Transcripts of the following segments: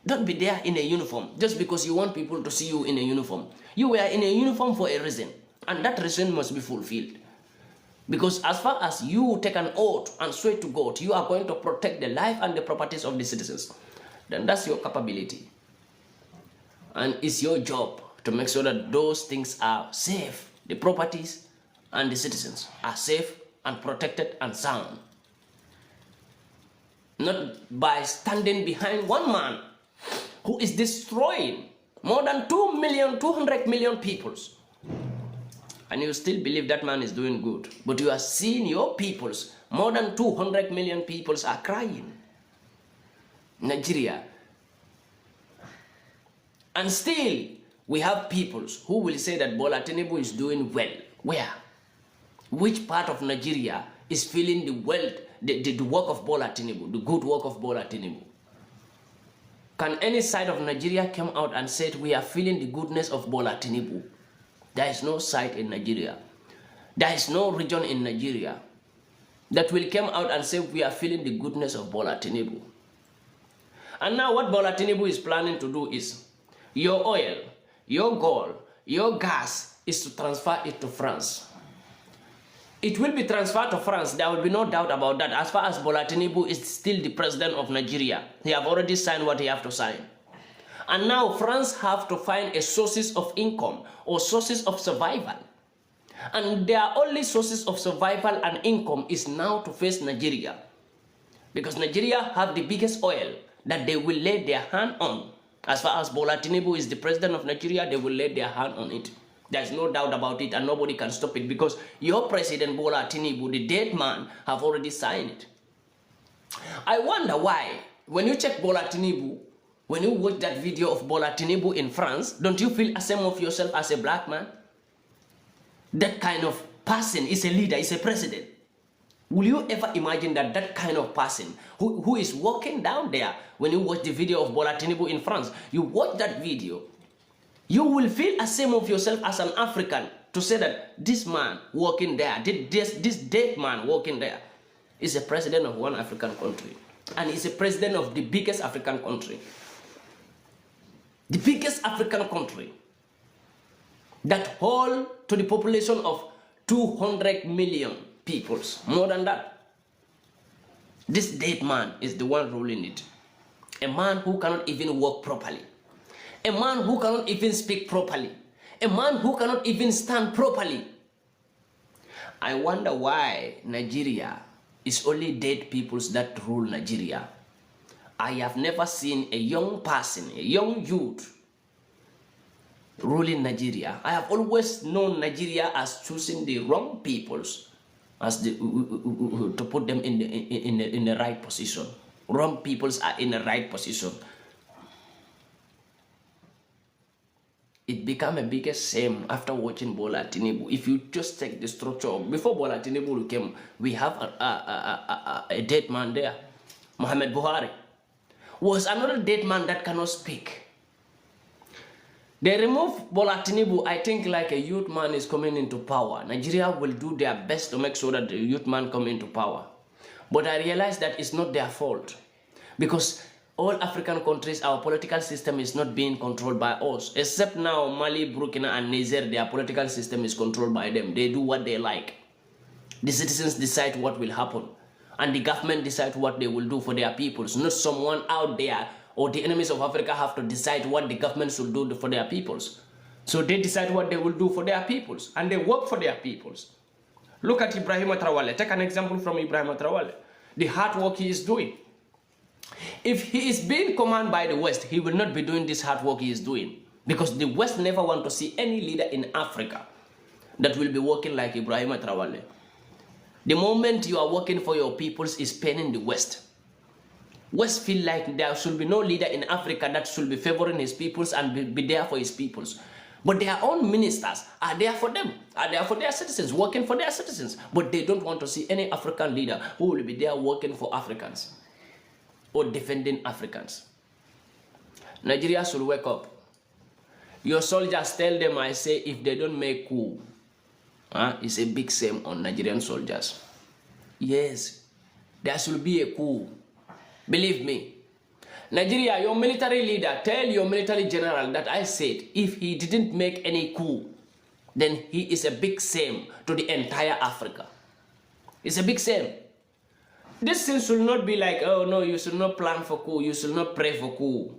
Don't be there in a uniform just because you want people to see you in a uniform. You were in a uniform for a reason, and that reason must be fulfilled. Because as far as you take an oath and swear to God, you are going to protect the life and the properties of the citizens, then that's your capability. And it's your job to make sure that those things are safe. The properties and the citizens are safe and protected and sound. Not by standing behind one man who is destroying more than 200 million peoples. And you still believe that man is doing good. But you are seeing your peoples, more than 200 million peoples are crying. Nigeria. And still, we have peoples who will say that Bola Tinubu is doing well. Where? Which part of Nigeria is feeling the wealth, the work of Bola Tinubu, the good work of Bola Tinubu? Can any side of Nigeria come out and say we are feeling the goodness of Bola Tinubu? There is no side in Nigeria. There is no region in Nigeria that will come out and say we are feeling the goodness of Bola Tinubu. And now what Bola Tinubu is planning to do is, your oil, your gold, your gas is to transfer it to France. It will be transferred to France. There will be no doubt about that. As far as Bola Tinubu is still the president of Nigeria, he have already signed what he have to sign. And now France have to find a sources of income or sources of survival. And their only sources of survival and income is now to face Nigeria. Because Nigeria have the biggest oil that they will lay their hand on. As far as Bola Tinubu is the president of Nigeria, they will lay their hand on it. There's no doubt about it, and nobody can stop it, because your president Bola Tinubu, the dead man, have already signed it. I wonder why, when you check Bola Tinubu, when you watch that video of Bola Tinubu in France, don't you feel ashamed of yourself as a black man? That kind of person is a leader, is a president. Will you ever imagine that that kind of person who is walking down there, when you watch the video of Bola Tinubu in France, you watch that video, you will feel ashamed of yourself as an African to say that this man walking there, this dead man walking there, is a president of one African country. And is a president of the biggest African country. The biggest African country that hold to the population of 200 million peoples, more than that. This dead man is the one ruling it. A man who cannot even walk properly. A man who cannot even speak properly. A man who cannot even stand properly. I wonder why Nigeria is only dead peoples that rule Nigeria. I have never seen a young person, a young youth, ruling Nigeria. I have always known Nigeria as choosing the wrong peoples as to put them in the right position. Wrong peoples are in the right position. It became a biggest shame after watching Bola Tinubu. If you just take the structure, before Bola Tinubu came, we have a dead man there. Muhammad Buhari was another dead man that cannot speak. They removed Bola Tinubu, I think, like a youth man is coming into power. Nigeria will do their best to make sure that the youth man come into power. But I realize that it's not their fault. Because all African countries, our political system is not being controlled by us. Except now, Mali, Burkina, and Niger, their political system is controlled by them. They do what they like. The citizens decide what will happen. And the government decide what they will do for their peoples. Not someone out there or the enemies of Africa have to decide what the government should do for their peoples. So they decide what they will do for their peoples. And they work for their peoples. Look at Ibrahim Traoré. Take an example from Ibrahim Traoré. The hard work he is doing. If he is being commanded by the West, he will not be doing this hard work he is doing. Because the West never want to see any leader in Africa that will be working like Ibrahim Traoré. The moment you are working for your peoples is paining the West. West feel like there should be no leader in Africa that should be favoring his peoples and be there for his peoples. But their own ministers are there for them, are there for their citizens, working for their citizens. But they don't want to see any African leader who will be there working for Africans or defending Africans. Nigeria should wake up. Your soldiers, tell them, I say, if they don't make coup, it's a big shame on Nigerian soldiers. Yes, there should be a coup. Believe me. Nigeria, your military leader, tell your military general that I said if he didn't make any coup, then he is a big shame to the entire Africa. It's a big shame. This thing should not be like, oh no, you should not plan for coup, you should not pray for coup.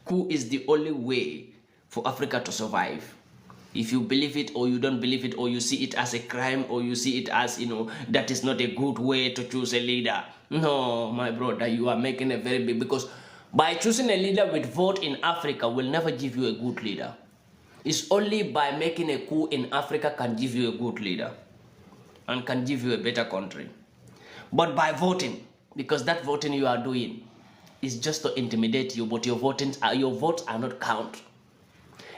Coup is the only way for Africa to survive. If you believe it or you don't believe it, or you see it as a crime, or you see it as, that is not a good way to choose a leader. No, my brother, you are making a very big, because by choosing a leader with vote in Africa will never give you a good leader. It's only by making a coup in Africa can give you a good leader and can give you a better country. But by voting, because that voting you are doing is just to intimidate you, but your votes are not count.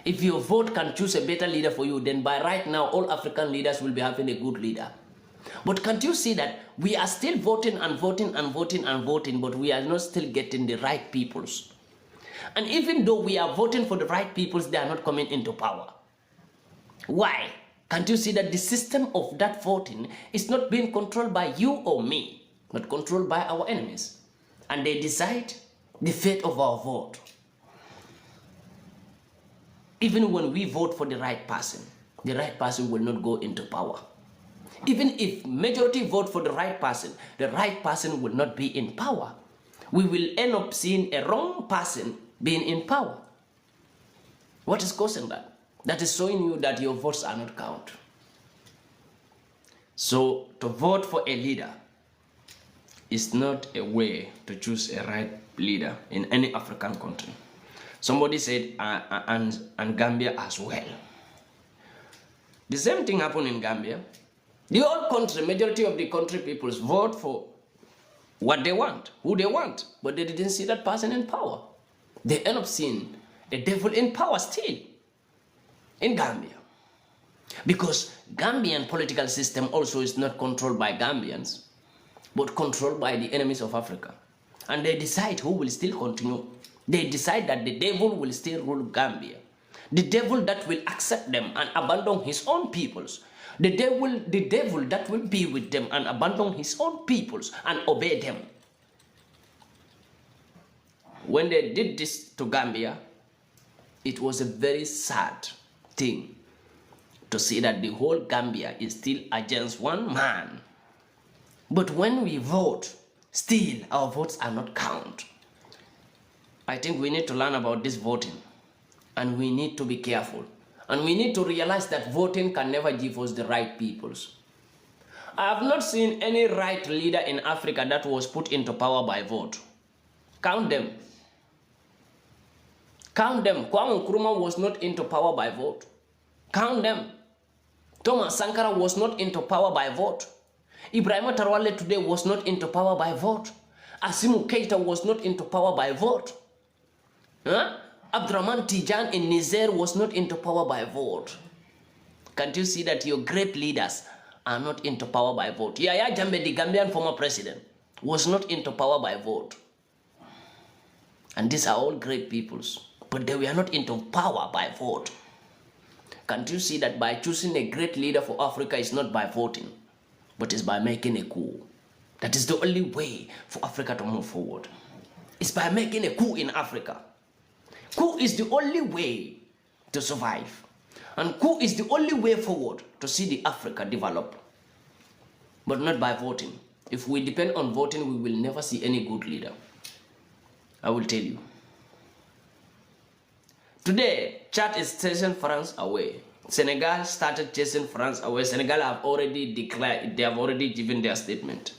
If your vote can choose a better leader for you, then by right now, all African leaders will be having a good leader. But can't you see that we are still voting and voting and voting and voting, but we are not still getting the right peoples? And even though we are voting for the right peoples, they are not coming into power. Why? Can't you see that the system of that voting is not being controlled by you or me, but controlled by our enemies? And they decide the fate of our vote. Even when we vote for the right person will not go into power. Even if majority vote for the right person will not be in power. We will end up seeing a wrong person being in power. What is causing that? That is showing you that your votes are not count. So to vote for a leader is not a way to choose a right leader in any African country. Somebody said, and Gambia as well. The same thing happened in Gambia. The whole country, majority of the country peoples vote for what they want, who they want, but they didn't see that person in power. They end up seeing a devil in power still in Gambia. Because Gambian political system also is not controlled by Gambians, but controlled by the enemies of Africa. And they decide who will still continue. They decide that the devil will still rule Gambia. The devil that will accept them and abandon his own peoples. The devil that will be with them and abandon his own peoples and obey them. When they did this to Gambia, it was a very sad thing to see that the whole Gambia is still against one man. But when we vote, still our votes are not count. I think we need to learn about this voting, and we need to be careful. And we need to realize that voting can never give us the right peoples. I have not seen any right leader in Africa that was put into power by vote. Count them. Count them. Kwame Nkrumah was not into power by vote. Count them. Thomas Sankara was not into power by vote. Ibrahim Tarawale today was not into power by vote. Asimu Keita was not into power by vote. Abdurrahman Tijan in Niger was not into power by vote. Can't you see that your great leaders are not into power by vote? Yaya Jammeh, the Gambian former president, was not into power by vote. And these are all great peoples, but they were not into power by vote. Can't you see that by choosing a great leader for Africa is not by voting, but is by making a coup? That is the only way for Africa to move forward. It's by making a coup in Africa. Coup is the only way to survive. And coup is the only way forward to see the Africa develop. But not by voting. If we depend on voting, we will never see any good leader. I will tell you. Today, Chad is chasing France away. Senegal started chasing France away. Senegal have already declared, they have already given their statement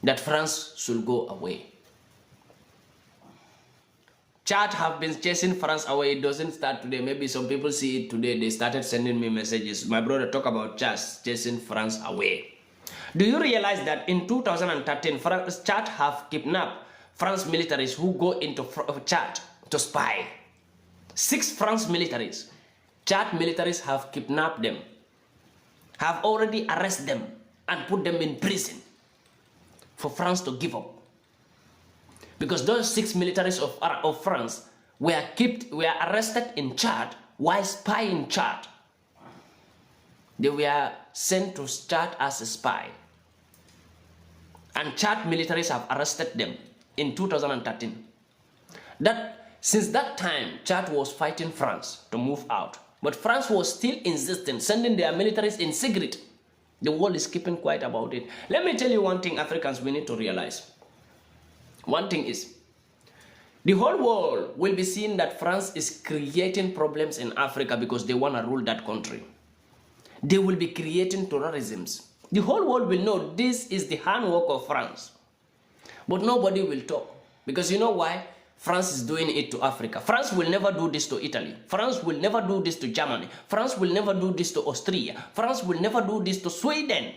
that France should go away. Chad have been chasing France away. It doesn't start today. Maybe some people see it today. They started sending me messages. My brother talk about Chad chasing France away. Do you realize that in 2013, Chad have kidnapped France militaries who go into Chad to spy? 6 France militaries. Chad militaries have kidnapped them, have already arrested them and put them in prison for France to give up. Because those 6 militaries of France were arrested in Chad while spying in Chad. They were sent to Chad as a spy. And Chad militaries have arrested them in 2013. That since that time, Chad was fighting France to move out. But France was still insistent, sending their militaries in secret. The world is keeping quiet about it. Let me tell you one thing, Africans, we need to realize. One thing is, the whole world will be seeing that France is creating problems in Africa because they want to rule that country. They will be creating terrorisms. The whole world will know this is the handwork of France. But nobody will talk. Because you know why? France is doing it to Africa. France will never do this to Italy. France will never do this to Germany. France will never do this to Austria. France will never do this to Sweden.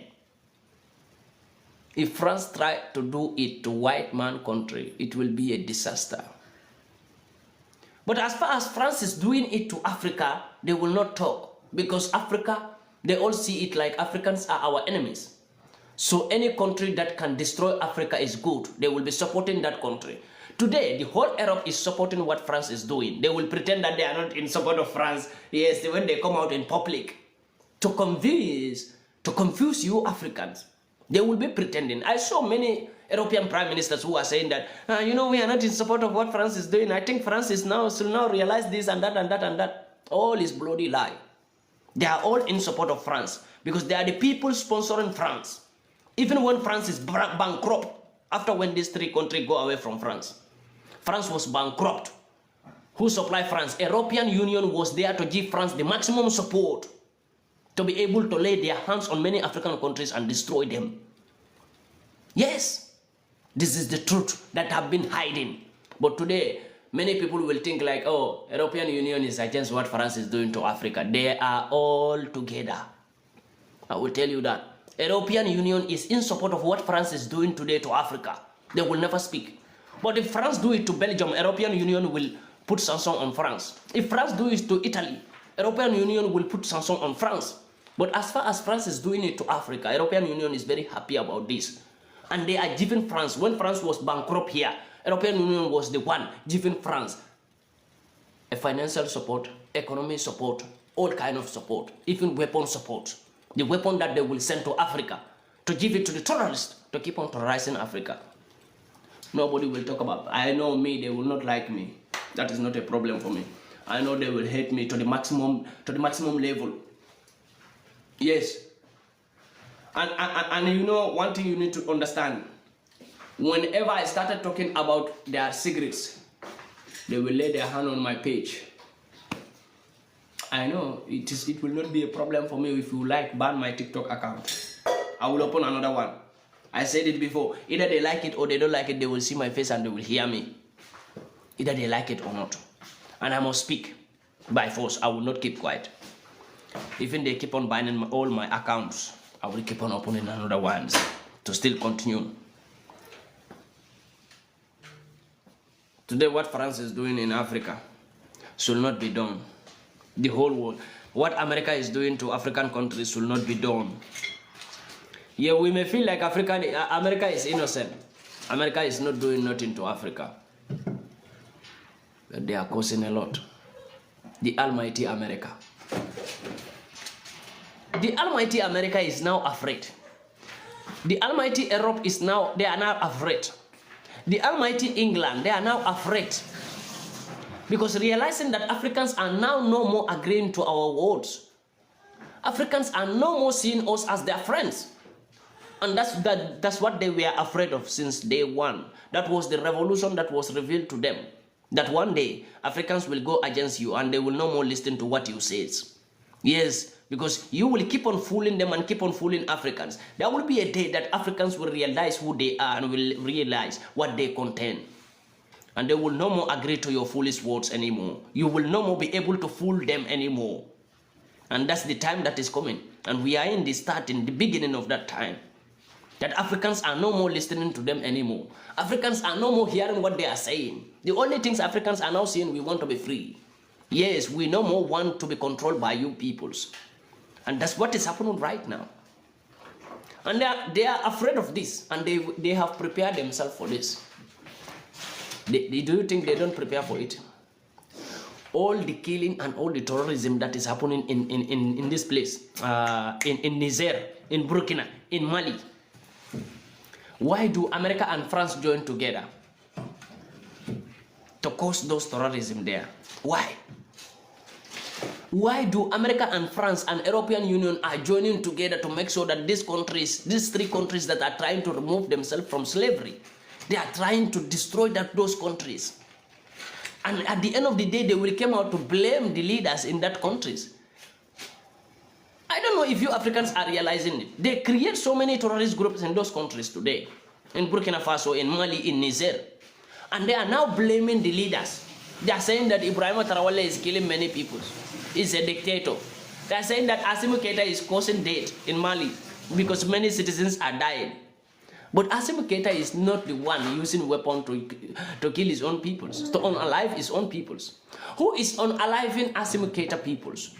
If France tried to do it to white man country, it will be a disaster. But as far as France is doing it to Africa, they will not talk. Because Africa, they all see it like Africans are our enemies. So any country that can destroy Africa is good. They will be supporting that country. Today, the whole Europe is supporting what France is doing. They will pretend that they are not in support of France. Yes, when they come out in public to confuse you Africans. They will be pretending. I saw many European prime ministers who are saying that, you know, we are not in support of what France is doing. I think France is should now realize this and that and that and that. All is bloody lie. They are all in support of France because they are the people sponsoring France. Even when France is bankrupt, after when these three countries go away from France. France was bankrupt. Who supplied France? European Union was there to give France the maximum support to be able to lay their hands on many African countries and destroy them. Yes, this is the truth that have been hiding. But today, many people will think like, oh, European Union is against what France is doing to Africa. They are all together. I will tell you that. European Union is in support of what France is doing today to Africa. They will never speak. But if France do it to Belgium, European Union will put sanctions on France. If France do it to Italy, European Union will put sanctions on France. But as far as France is doing it to Africa, European Union is very happy about this. And they are giving France, when France was bankrupt here, European Union was the one giving France a financial support, economic support, all kind of support, even weapon support. The weapon that they will send to Africa to give it to the terrorists to keep on terrorizing Africa. Nobody will talk about it. I know me, they will not like me. That is not a problem for me. I know they will hate me to the maximum level. Yes. And you know, one thing you need to understand. Whenever I started talking about their secrets, they will lay their hand on my page. I know it will not be a problem for me if you ban my TikTok account. I will open another one. I said it before. Either they like it or they don't like it, they will see my face and they will hear me. Either they like it or not. And I must speak by force. I will not keep quiet. Even they keep on banning all my accounts, I will keep on opening another ones to still continue. Today, what France is doing in Africa should not be done. The whole world. What America is doing to African countries should not be done. Yeah, we may feel like America is innocent. America is not doing nothing to Africa. But they are causing a lot. The almighty America. The almighty America is now afraid. The almighty Europe is now, they are now afraid. The almighty England, they are now afraid. Because realizing that Africans are now no more agreeing to our words. Africans are no more seeing us as their friends. And that's what they were afraid of since day one. That was the revolution that was revealed to them. That one day, Africans will go against you and they will no more listen to what you say. Yes, because you will keep on fooling them and keep on fooling Africans. There will be a day that Africans will realize who they are and will realize what they contain. And they will no more agree to your foolish words anymore. You will no more be able to fool them anymore. And that's the time that is coming. And we are in the beginning of that time. That Africans are no more listening to them anymore. Africans are no more hearing what they are saying. The only things Africans are now saying, we want to be free. Yes, we no more want to be controlled by you peoples. And that's what is happening right now. And they are afraid of this. And they have prepared themselves for this. Do you think they don't prepare for it? All the killing and all the terrorism that is happening in this place, in Niger, in Burkina, in Mali. Why do America and France join together? to cause those terrorism there. Why? Why do America and France and European Union are joining together to make sure that these countries, these three countries that are trying to remove themselves from slavery, they are trying to destroy those countries? And at the end of the day, they will come out to blame the leaders in that countries. I don't know if you Africans are realizing it. They create so many terrorist groups in those countries today. In Burkina Faso, in Mali, in Niger. And they are now blaming the leaders. They are saying that Ibrahim Traoré is killing many people. He's a dictator. They are saying that Assimi Goïta is causing death in Mali because many citizens are dying. But Assimi Goïta is not the one using weapons to kill his own peoples, to unalive his own peoples. Who is unaliving Assimi Goïta peoples?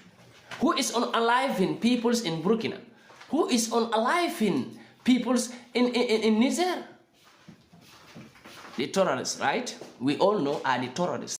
Who is unaliving peoples in Burkina? Who is unaliving peoples in Niger? The terrorists, right? We all know are the terrorists.